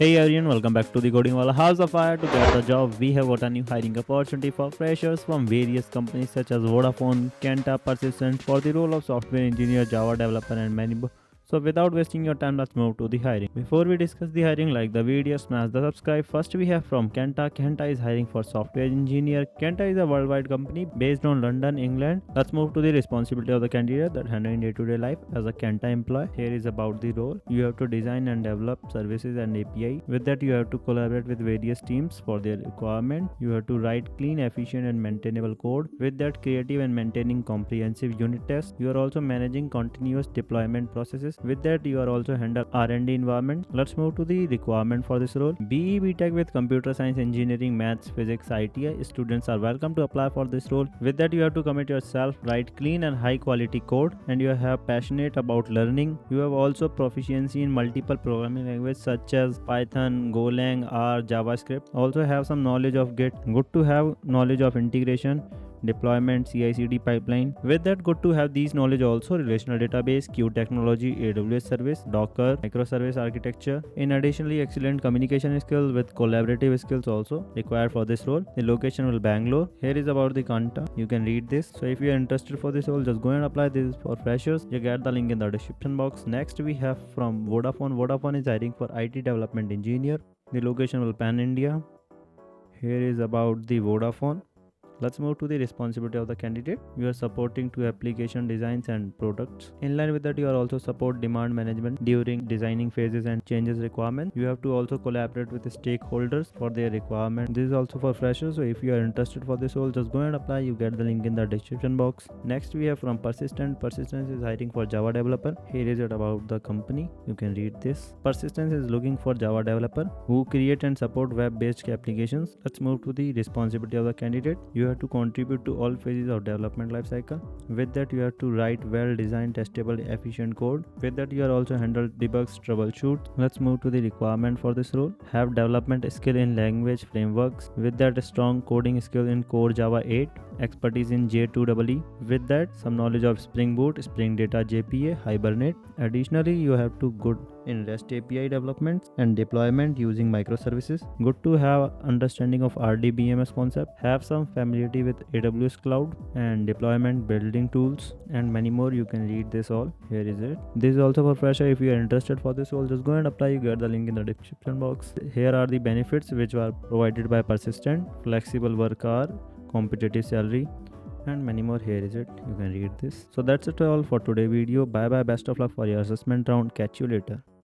Hey everyone, welcome back to the Coding Wallah House of Fire. To get the job, we have got a new hiring opportunity for freshers from various companies such as Vodafone, Kantar, Persistent for the role of software engineer, Java developer, and many more. So without wasting your time, let's move to the hiring. Before we discuss the hiring, like the video, smash the subscribe. First, we have from Kantar. Kantar is hiring for software engineer. Kantar is a worldwide company based on London, England. Let's move to the responsibility of the candidate that handling day-to-day life as a Kantar employee. Here is about the role. You have to design and develop services and API. With that, you have to collaborate with various teams for their requirement. You have to write clean, efficient, and maintainable code. With that, creative and maintaining comprehensive unit tests. You are also managing continuous deployment processes. With that, you are also handle R&D environment. Let's move to the requirement for this role. BE BTech with computer science, engineering, maths, physics, ITI students are welcome to apply for this role. With that, you have to commit yourself, write clean and high quality code, and you have passionate about learning. You have also proficiency in multiple programming languages such as Python, Golang, R, JavaScript. Also have some knowledge of Git. Good to have knowledge of integration, deployment, CI/CD pipeline. With that, good to have these knowledge also relational database, queue technology, AWS service, Docker, microservice architecture. In additionally, excellent communication skills with collaborative skills also required for this role. The location will Bangalore. Here is about the contact. You can read this. So if you are interested for this role, just go and apply. This is for freshers. You get the link in the description box. Next we have from Vodafone. Vodafone is hiring for IT development engineer. The location will Pan India. Here is about the Vodafone. Let's move to the responsibility of the candidate. You are supporting to application designs and products. In line with that, you are also support demand management during designing phases and changes requirements. You have to also collaborate with the stakeholders for their requirement. This is also for freshers. So if you are interested for this role, just go and apply. You get the link in the description box. Next we have from Persistent. Persistence is hiring for Java developer. Here is it about the company. You can read this. Persistence is looking for Java developer who create and support web-based applications. Let's move to the responsibility of the candidate. You have to contribute to all phases of development lifecycle. With that, you have to write well-designed, testable, efficient code. With that, you are also handle debugs, troubleshoot. Let's move to the requirement for this role. Have development skill in language frameworks. With that, a strong coding skill in Core Java 8, expertise in J2EE. With that, some knowledge of Spring Boot, Spring Data JPA, Hibernate. Additionally, you have to good in REST API development and deployment using microservices. Good to have understanding of RDBMS concept. Have some familiarity with AWS cloud and deployment building tools and many more. You can read this all. Here is it. This is also for fresher. If you are interested for this role, just go and apply. You get the link in the description box. Here are the benefits which are provided by Persistent: flexible work hour, competitive salary, and many more. Here is it. You can read this. So that's it all for today video. Bye bye. Best of luck for your assessment round. Catch you later.